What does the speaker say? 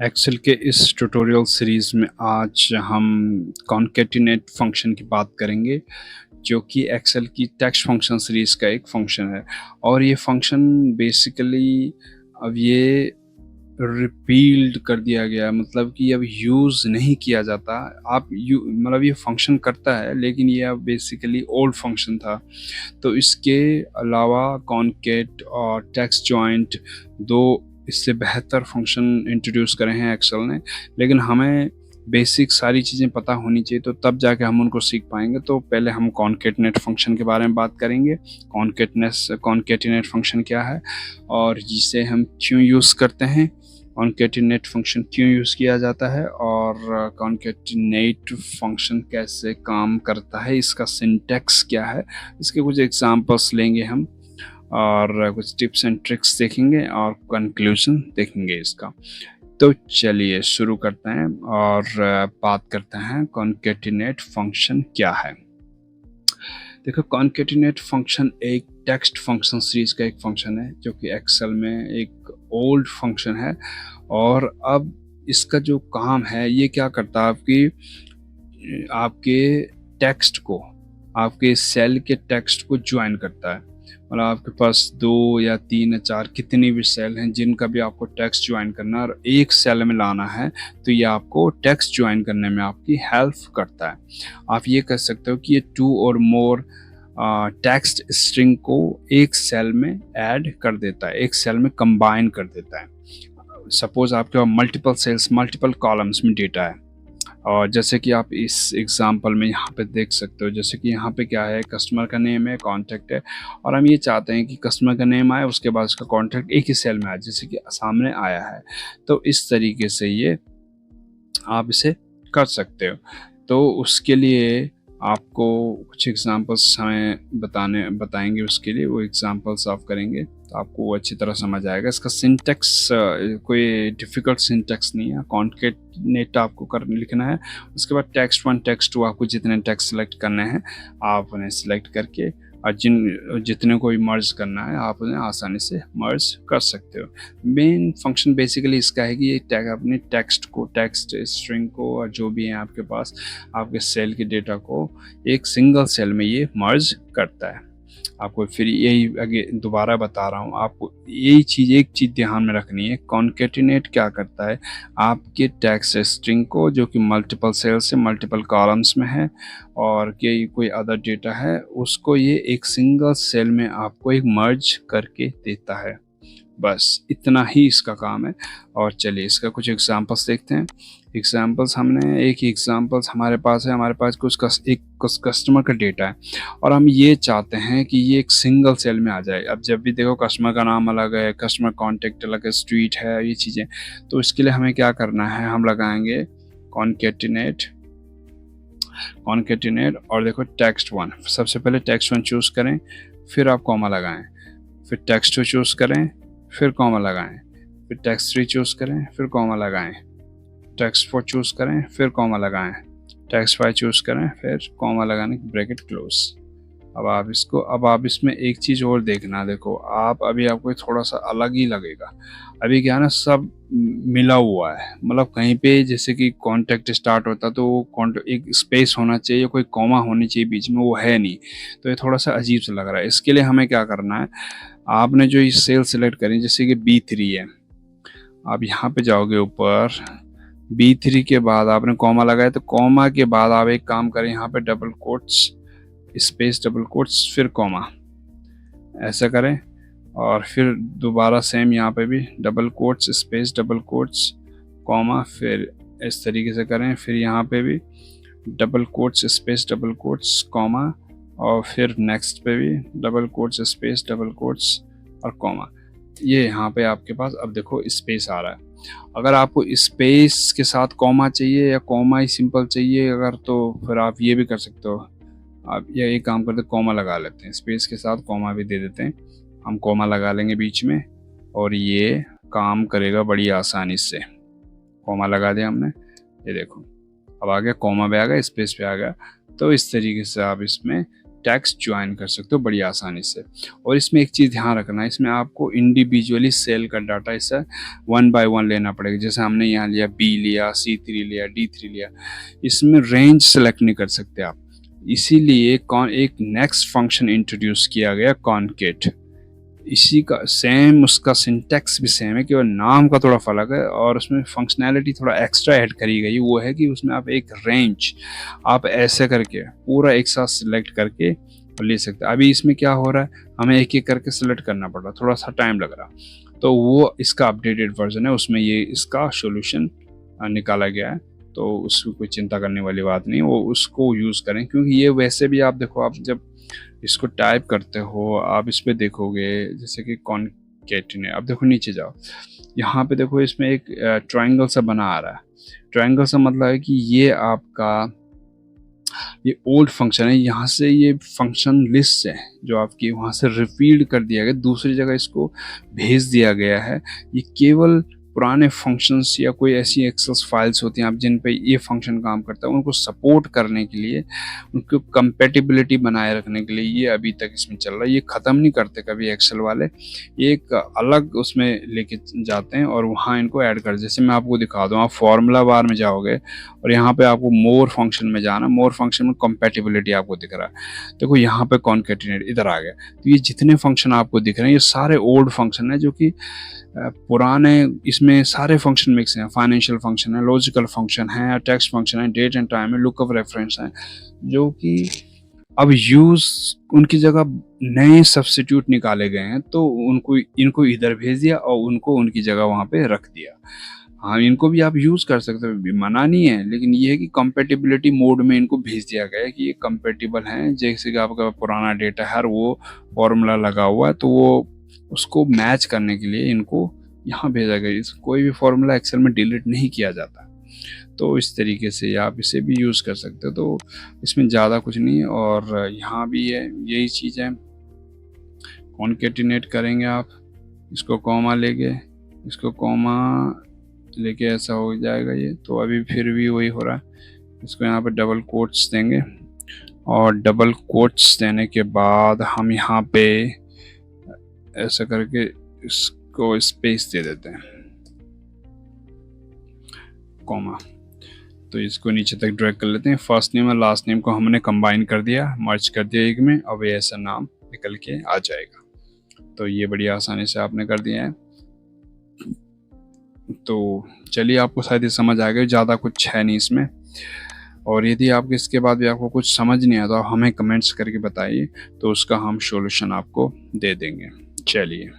Excel के इस tutorial series में आज हम कॉन्कैटिनेट फंक्शन की बात करेंगे, जो कि एक्सेल की टेक्स्ट फंक्शन सीरीज़ का एक फंक्शन है। और ये फंक्शन बेसिकली अब ये रिपील्ड कर दिया गया है, मतलब कि अब यूज़ नहीं किया जाता। आप मतलब ये फंक्शन करता है, लेकिन ये अब बेसिकली ओल्ड फंक्शन था। तो इसके अलावा कॉन्कैट और टेक्स्ट जॉइंट दो इससे बेहतर फंक्शन इंट्रोड्यूस करे हैं एक्सेल ने, लेकिन हमें बेसिक सारी चीज़ें पता होनी चाहिए, तो तब जाके हम उनको सीख पाएंगे। तो पहले हम कॉन्कैटिनेट फंक्शन के बारे में बात करेंगे। कॉन्कैटिनेट फंक्शन क्या है और जिसे हम क्यों यूज़ करते हैं, कॉन्कैटिनेट फंक्शन क्यों यूज़ किया जाता है, और कॉन्कैटिनेट फंक्शन कैसे काम करता है, इसका सिंटैक्स क्या है, इसके कुछ एग्जांपल्स लेंगे हम, और कुछ टिप्स एंड ट्रिक्स देखेंगे और कंक्लूजन देखेंगे इसका। तो चलिए शुरू करते हैं और बात करते हैं कॉन्कैटिनेट फंक्शन क्या है। देखो, कॉन्कैटिनेट फंक्शन एक टेक्स्ट फंक्शन सीरीज का एक फंक्शन है, जो कि एक्सेल में एक ओल्ड फंक्शन है। और अब इसका जो काम है, ये क्या करता है, आपके टेक्स्ट को, आपके सेल के टेक्स्ट को ज्वाइन करता है। मतलब आपके पास 2 या 3 या 4 कितने भी सेल हैं जिनका भी आपको टेक्स्ट ज्वाइन करना है और एक सेल में लाना है, तो ये आपको टेक्स्ट ज्वाइन करने में आपकी हेल्प करता है। आप ये कह सकते हो कि ये 2 और मोर टेक्स्ट स्ट्रिंग को एक सेल में ऐड कर देता है, एक सेल में कंबाइन कर देता है। सपोज आपके पास मल्टीपल सेल्स, मल्टीपल कॉलम्स में डेटा है, और जैसे कि आप इस एग्जांपल में यहाँ पे देख सकते हो, जैसे कि यहाँ पे क्या है, कस्टमर का नेम है, कॉन्टैक्ट है, और हम ये चाहते हैं कि कस्टमर का नेम आए, उसके बाद उसका कॉन्टैक्ट एक ही सेल में आए, जैसे कि सामने आया है। तो इस तरीके से ये आप इसे कर सकते हो। तो उसके लिए आपको कुछ एग्जांपल्स हमें बताएंगे, उसके लिए वो एग्जांपल्स आप करेंगे तो आपको वो अच्छी तरह समझ आएगा। इसका सिंटेक्स कोई डिफ़िकल्ट सिंटेक्स नहीं है। कॉन्कैटिनेट आपको लिखना है, उसके बाद टेक्स्ट 1 टेक्स्ट 2 आपको जितने टेक्स्ट सेलेक्ट करने हैं आप उन्हें सेलेक्ट करके, और जितने को भी मर्ज करना है आप उन्हें आसानी से मर्ज कर सकते हो। मेन फंक्शन बेसिकली इसका है कि ये अपने टेक्स्ट को, टेक्स्ट स्ट्रिंग को, और जो भी है आपके पास आपके सेल के डेटा को एक सिंगल सेल में ये मर्ज करता है। आपको फिर यही आगे दोबारा बता रहा हूँ, आपको यही चीज़, एक चीज़ ध्यान में रखनी है। कॉन्कैटिनेट क्या करता है, आपके टेक्स्ट स्ट्रिंग को, जो कि मल्टीपल सेल्स से मल्टीपल कॉलम्स में है और कोई अदर डेटा है, उसको ये एक सिंगल सेल में आपको एक मर्ज करके देता है। बस इतना ही इसका काम है। और चलिए इसका कुछ एग्जांपल्स देखते हैं। एग्जांपल्स हमारे पास है, हमारे पास कुछ कस्टमर का डेटा है, और हम ये चाहते हैं कि ये एक सिंगल सेल में आ जाए। अब जब भी देखो, कस्टमर का नाम अलग है, कस्टमर कॉन्टैक्ट अलग है, स्ट्रीट है, ये चीज़ें। तो इसके लिए हमें क्या करना है, हम लगाएंगे कॉन्कैटिनेट, और देखो टेक्स्ट 1, सबसे पहले टेक्स्ट 1 चूज़ करें, फिर आप कॉमा लगाएं, फिर टेक्स्ट 2 चूज़ करें, फिर कॉमा लगाएं, फिर टेक्स्ट 3 चूज़ करें, फिर कॉमा लगाएं, टेक्स्ट 4 चूज़ करें, फिर कॉमा लगाएं, टेक्स्ट 5 चूज़ करें, फिर कॉमा लगाने की ब्रैकेट क्लोज। अब आप इसमें एक चीज़ और देखना, देखो आप अभी आपको थोड़ा सा अलग ही लगेगा। अभी क्या है ना, सब मिला हुआ है, मतलब कहीं पे जैसे कि कॉन्टैक्ट स्टार्ट होता तो एक स्पेस होना चाहिए, कोई कॉमा होनी चाहिए बीच में, वो है नहीं। तो ये थोड़ा सा अजीब सा लग रहा है। इसके लिए हमें क्या करना है, आपने जो ये सेल सेलेक्ट करी, जैसे कि B3 है, आप यहाँ पे जाओगे ऊपर, B3 के बाद आपने कॉमा लगाया, तो कॉमा के बाद आप एक काम करें, यहाँ पे double quotes, space, double quotes, फिर कॉमा, ऐसा करें। और फिर दोबारा सेम यहाँ पे भी double quotes, space, double quotes, comma, फिर इस तरीके से करें। फिर यहाँ पे भी double quotes, space, double quotes, comma, और फिर नेक्स्ट पे भी double quotes, space, double quotes और कॉमा। ये यहाँ पे आपके पास अब देखो स्पेस आ रहा है। अगर आपको स्पेस के साथ कॉमा चाहिए या कॉमा ही सिंपल चाहिए अगर, तो फिर आप ये भी कर सकते हो। आप ये एक काम करते, कॉमा लगा लेते हैं, स्पेस के साथ कॉमा भी दे देते हैं। हम कॉमा लगा लेंगे बीच में, और ये काम करेगा बड़ी आसानी से। कॉमा लगा दिया हमने, ये देखो अब आ गया, कॉमा पे आ गया, स्पेस पे आ गया। तो इस तरीके से आप इसमें टेक्स्ट ज्वाइन कर सकते हो बड़ी आसानी से। और इसमें एक चीज़ ध्यान रखना है, इसमें आपको इंडिविजुअली सेल का डाटा इससे 1 बाय 1 लेना पड़ेगा। जैसे हमने यहाँ लिया बी लिया, C3 लिया, D3 लिया, इसमें रेंज सेलेक्ट नहीं कर सकते आप। इसीलिए एक नेक्स्ट फंक्शन इंट्रोड्यूस किया गया कॉनकेट। इसी का सेम, उसका सिंटैक्स भी सेम है, केवल नाम का थोड़ा फर्क है और उसमें फंक्शनैलिटी थोड़ा एक्स्ट्रा ऐड करी गई। वो है कि उसमें आप एक रेंज आप ऐसे करके पूरा एक साथ सिलेक्ट करके ले सकते हैं। अभी इसमें क्या हो रहा है, हमें एक एक करके सिलेक्ट करना पड़ रहा, थोड़ा सा टाइम लग रहा। तो वो इसका अपडेटेड वर्जन है, उसमें ये इसका सोल्यूशन निकाला गया है। तो उसकी कोई चिंता करने वाली बात नहीं, वो उसको यूज़ करें। क्योंकि ये वैसे भी आप देखो, आप जब इसको टाइप करते हो आप इस पे देखोगे जैसे कि कॉनकेटिनेट, अब देखो नीचे जाओ, यहाँ पे देखो इसमें एक ट्रायंगल सा बना आ रहा है। ट्रायंगल सा मतलब है कि ये आपका ये ओल्ड फंक्शन है, यहाँ से ये फंक्शन लिस्ट है जो आपकी वहाँ से रिफीड कर दिया गया, दूसरी जगह इसको भेज दिया गया है। ये केवल पुराने फंक्शंस या कोई ऐसी एक्सेल फाइल्स होती हैं आप जिन पे ये फंक्शन काम करता है, उनको सपोर्ट करने के लिए, उनको कंपेटिबिलिटी बनाए रखने के लिए ये अभी तक इसमें चल रहा है। ये ख़त्म नहीं करते कभी एक्सेल वाले, ये एक अलग उसमें लेके जाते हैं और वहाँ इनको ऐड कर। जैसे मैं आपको दिखा दूँ, आप फॉर्मूला बार में जाओगे और यहाँ पे आपको मोर फंक्शन में जाना, मोर फंक्शन में कंपेटिबिलिटी आपको दिख रहा है। देखो यहाँ पे कॉनकेटिनेट इधर आ गया। तो ये जितने फंक्शन आपको दिख रहे हैं ये सारे ओल्ड फंक्शन है, जो कि पुराने, इसमें सारे फंक्शन मिक्स हैं। फाइनेंशियल फंक्शन है, लॉजिकल फंक्शन है, टेक्स्ट फंक्शन है, डेट एंड टाइम है, लुकअप रेफरेंस है, जो कि अब यूज उनकी जगह नए सब्स्टिट्यूट निकाले गए हैं। तो उनको इनको इधर भेज दिया और उनको उनकी जगह वहाँ पे रख दिया। हाँ, इनको भी आप यूज़ कर सकते हो, मना नहीं है, लेकिन ये है कि कंपेटिबिलिटी मोड में इनको भेज दिया गया है कि ये कंपेटिबल हैं। जैसे कि आपका पुराना डेटा है, वो फॉर्मूला लगा हुआ है, तो वो उसको मैच करने के लिए इनको यहाँ भेजा गया। कोई भी फॉर्मूला एक्सेल में डिलीट नहीं किया जाता। तो इस तरीके से आप इसे भी यूज़ कर सकते हो। तो इसमें ज़्यादा कुछ नहीं है। और यहाँ भी है, यही चीज़ है, कॉनकेटिनेट करेंगे आप, इसको कॉमा लेके, इसको कॉमा लेके ऐसा हो जाएगा ये। तो अभी फिर भी वही हो रहा है। इसको यहाँ पे डबल कोट्स देंगे और डबल कोट्स देने के बाद हम यहाँ पे ऐसा करके इसको स्पेस दे देते हैं, कॉमा। तो इसको नीचे तक ड्रैग कर लेते हैं। फर्स्ट नेम और लास्ट नेम को हमने कंबाइन कर दिया, मर्ज कर दिया एक में, अब ये ऐसा नाम निकल के आ जाएगा। तो ये बड़ी आसानी से आपने कर दिया है। तो चलिए, आपको शायद ये समझ आ गया, ज़्यादा कुछ है नहीं इसमें। और यदि आपको इसके बाद भी आपको कुछ समझ नहीं आता, हमें कमेंट्स करके बताइए, तो उसका हम सॉल्यूशन आपको दे देंगे। चलिए।